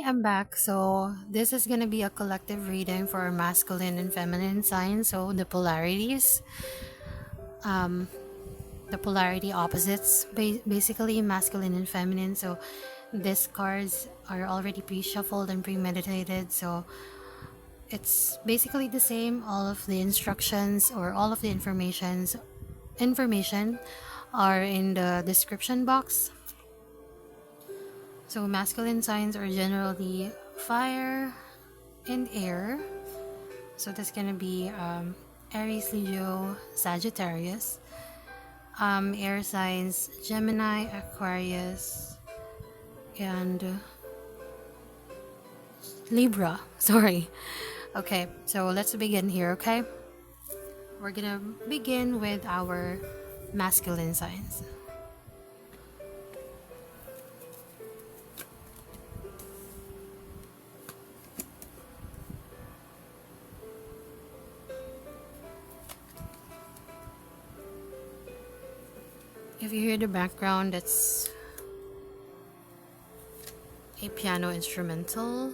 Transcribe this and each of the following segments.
I'm back. So, this is going to be a collective reading for masculine and feminine signs. So, um, the polarity opposites, basically masculine and feminine. So, these cards are already pre shuffled and premeditated. So, it's basically the same. All of the instructions or all of the information are in the description box. So, masculine signs are generally fire and air. So that's gonna be Aries, Leo, Sagittarius. Air signs Gemini, Aquarius, and Libra. Sorry. Okay, so let's begin here. Okay, we're gonna begin with our masculine signs. If you hear the background, that's a piano instrumental.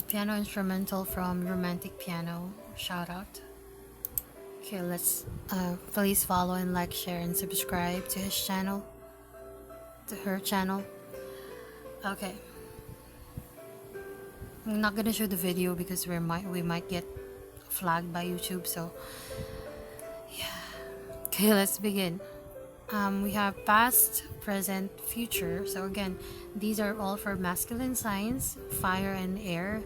Piano instrumental from Romantic Piano. Shout out. Okay, let's please follow and like, share, and subscribe to his channel, to her channel. Okay, I'm not gonna show the video because we might get flagged by YouTube. So okay, let's begin. We have past, present, future. So again, these are all for masculine signs, fire and air.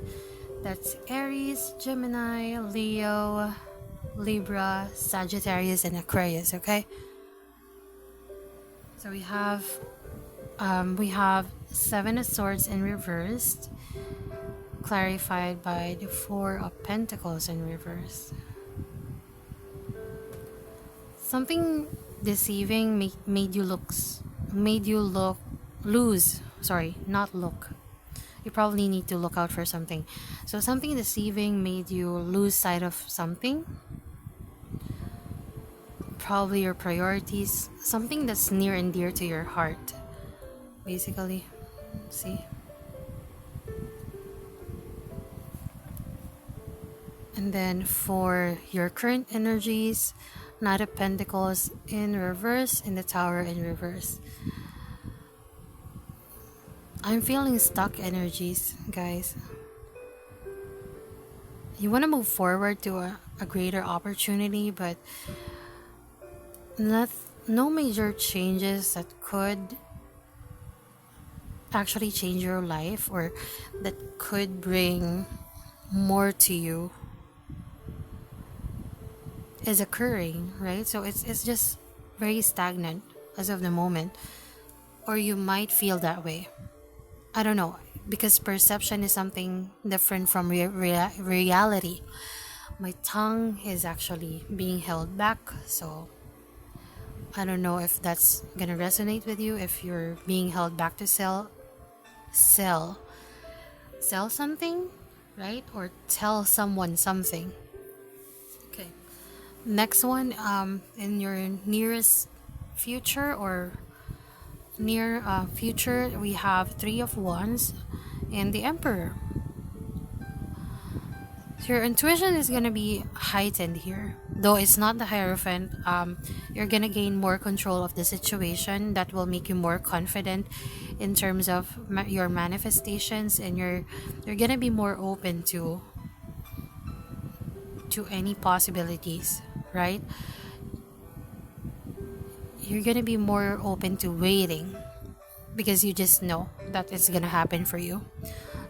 That's Aries, Gemini, Leo, Libra, Sagittarius, and Aquarius. Okay. So we have Seven of Swords in reversed, clarified by the Four of Pentacles in reverse. Something deceiving made you look lose. Sorry, not look. You probably need to look out for something. So something deceiving made you lose sight of something. Probably your priorities, something that's near and dear to your heart. Basically, see. And then for your current energies, Knight of Pentacles in reverse and the Tower in reverse. I'm feeling stuck energies, guys. You want to move forward to a greater opportunity, but no major changes that could actually change your life or that could bring more to you is occurring, right? So it's just very stagnant as of the moment, or you might feel that way. I don't know, because perception is something different from reality. My tongue is actually being held back, so I don't know if that's gonna resonate with you. If you're being held back to sell something, right? Or tell someone something. Okay. Next one, in your nearest future or near future, we have Three of Wands and the Emperor. So your intuition is gonna be heightened here, though it's not the Hierophant. You're gonna gain more control of the situation. That will make you more confident in terms of your manifestations, and you're gonna be more open to any possibilities, right? You're gonna be more open to waiting because you just know that it's gonna happen for you.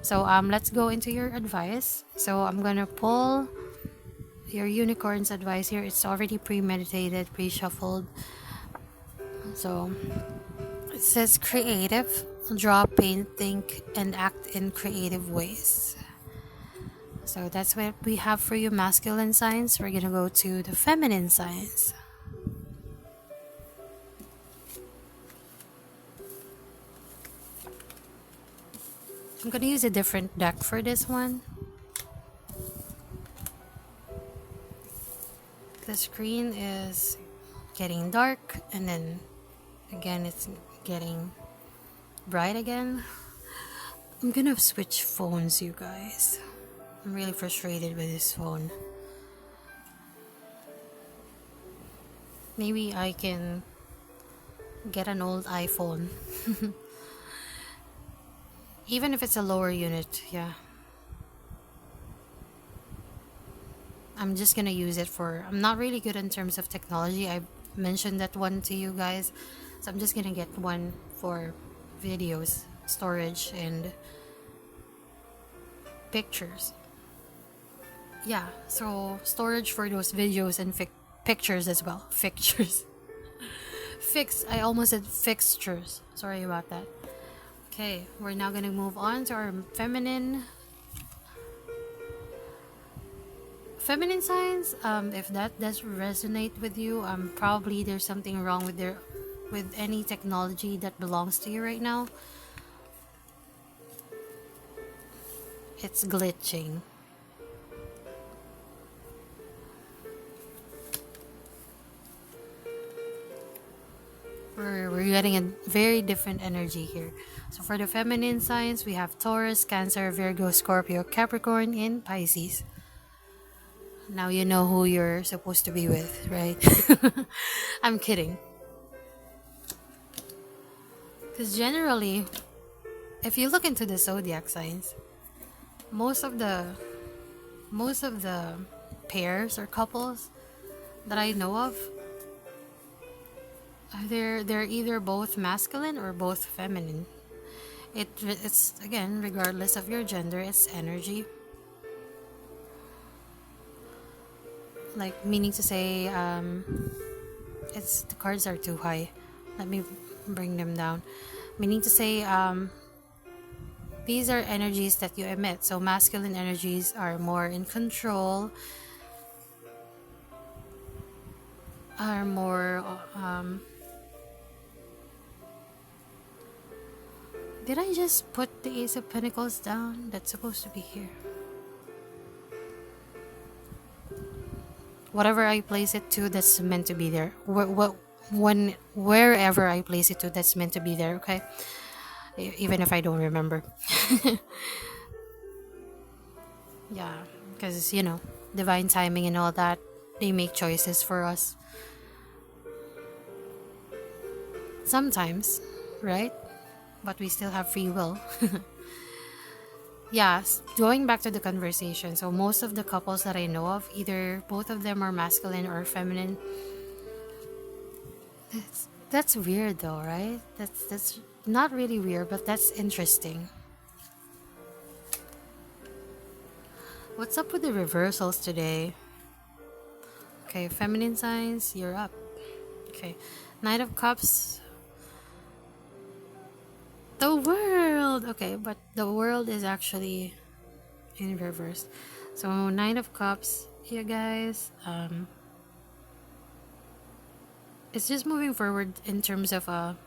So let's go into your advice. So I'm gonna pull your unicorn's advice here. It's already premeditated, pre-shuffled. So it says creative, draw, paint, think, and act in creative ways. So that's what we have for you, masculine signs. We're gonna go to the feminine signs. I'm gonna use a different deck for this one. The screen is getting dark, and then again it's getting bright again. I'm gonna switch phones, you guys. I'm really frustrated with this phone. Maybe I can get an old iPhone. Even if it's a lower unit, yeah. I'm just gonna use it for. I'm not really good in terms of technology. I mentioned that one to you guys. So I'm just gonna get one for videos, storage, and pictures. Yeah, so storage for those videos and pictures as well. Pictures. I almost said fixtures. Sorry about that. Okay, we're now gonna move on to our feminine signs. If that does resonate with you, probably there's something wrong with any technology that belongs to you right now. It's glitching. We're getting a very different energy here. So for the feminine signs, we have Taurus, Cancer, Virgo, Scorpio, Capricorn, and Pisces. Now you know who you're supposed to be with, right? I'm kidding. Because generally, if you look into the zodiac signs, most of the pairs or couples that I know of, they're either both masculine or both feminine. It's again, regardless of your gender, it's energy. Like, meaning to say, it's the cards are too high. Let me bring them down. Meaning to say, these are energies that you emit. So masculine energies are more in control, are more did I just put the Ace of Pentacles down? That's supposed to be here. Whatever I place it to, that's meant to be there. Wherever I place it to, that's meant to be there. Okay, even if I don't remember. Yeah, because divine timing and all that. They make choices for us. Sometimes, right? But we still have free will. Yeah, going back to the conversation. So most of the couples that I know of, either both of them are masculine or feminine. That's weird though, right? That's not really weird, but that's interesting. What's up with the reversals today? Okay, feminine signs, you're up. Okay, Knight of Cups. The World! Okay, but the World is actually in reverse. So, Knight of Cups, you guys, it's just moving forward in terms of a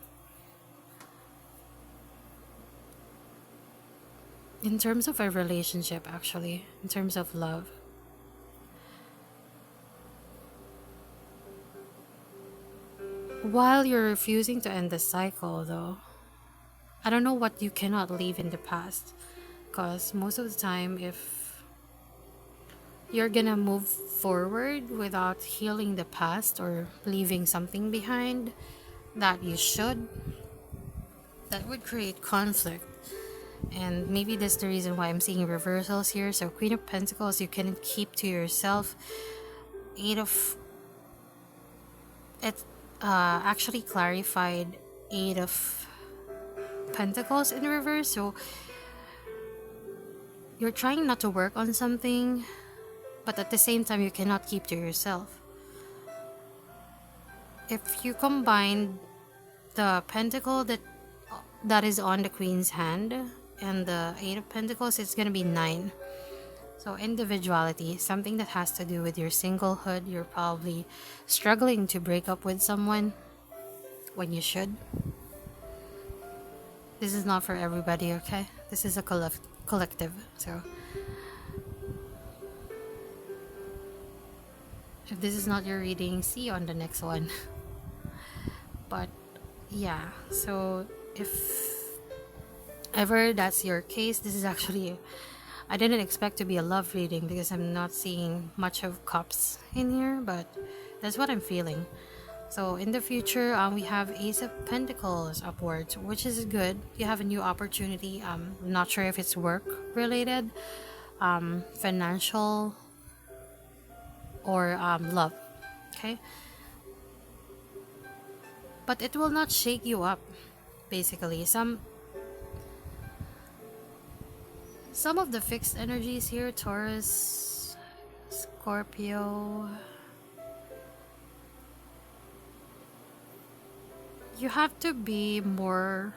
relationship, actually, in terms of love. While you're refusing to end the cycle, though, I don't know what you cannot leave in the past. Because most of the time, if you're gonna move forward without healing the past or leaving something behind that you should, that would create conflict. And maybe that's the reason why I'm seeing reversals here. So, Queen of Pentacles, you can keep to yourself. Eight of. It actually clarified Eight of Pentacles in reverse. So you're trying not to work on something, but at the same time you cannot keep to yourself. If you combine the pentacle that is on the Queen's hand and the Eight of Pentacles, it's gonna be 9. So individuality, something that has to do with your singlehood. You're probably struggling to break up with someone when you should. This is not for everybody, okay? This is a collective. So if this is not your reading, see you on the next one. But yeah, so if ever that's your case, this is actually, I didn't expect to be a love reading because I'm not seeing much of cups in here, but that's what I'm feeling. So in the future, we have Ace of Pentacles upwards, which is good. You have a new opportunity. Not sure if it's work related, financial, or love. Okay, but it will not shake you up. Basically, some of the fixed energies here, Taurus, Scorpio, you have to be more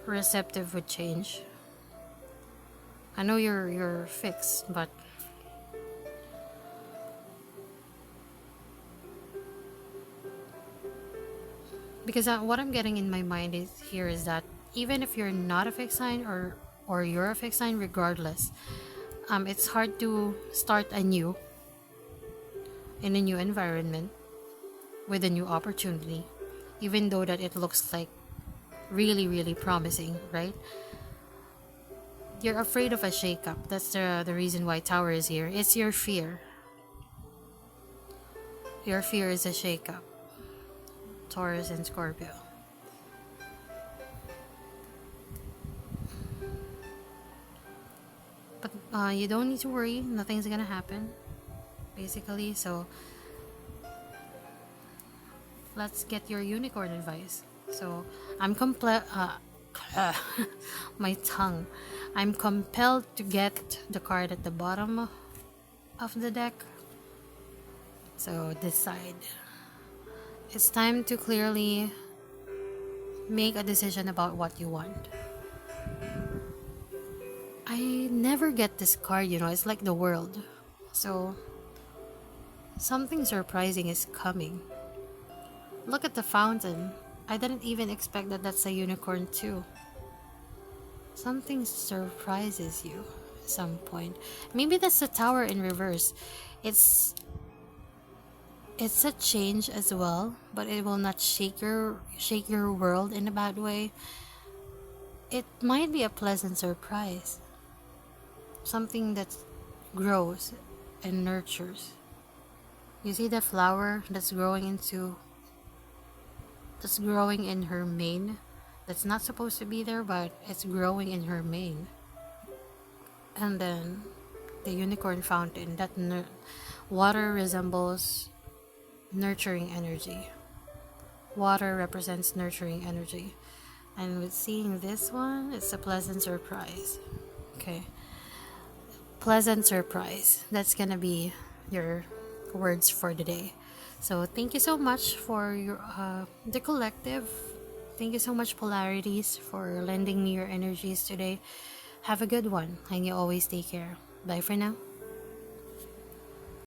receptive with change. I know you're fixed, but because what I'm getting in my mind is here is that even if you're not a fixed sign, or you're a fixed sign, regardless, it's hard to start anew in a new environment with a new opportunity, even though that it looks like really really promising, right? You're afraid of a shakeup. That's the reason why Tower is here. It's your fear. Your fear is a shakeup. Taurus and Scorpio. But you don't need to worry. Nothing's gonna happen, basically. So let's get your unicorn advice. So I'm my tongue. I'm compelled to get the card at the bottom of the deck. So decide. It's time to clearly make a decision about what you want. I never get this card, it's like the world. So something surprising is coming. Look at the fountain. I didn't even expect that that's a unicorn too. Something surprises you at some point. Maybe that's the tower in reverse. It's a change as well, but it will not shake your world in a bad way. It might be a pleasant surprise. Something that grows and nurtures. You see the flower that's growing in her mane. That's not supposed to be there, but it's growing in her mane. And then the unicorn fountain, that water resembles nurturing energy. Water represents nurturing energy. And with seeing this one, it's a pleasant surprise. Okay. Pleasant surprise. That's gonna be your words for the day. So thank you so much for your the collective. Thank you so much, Polarities, for lending me your energies today. Have a good one, and you always take care. Bye for now.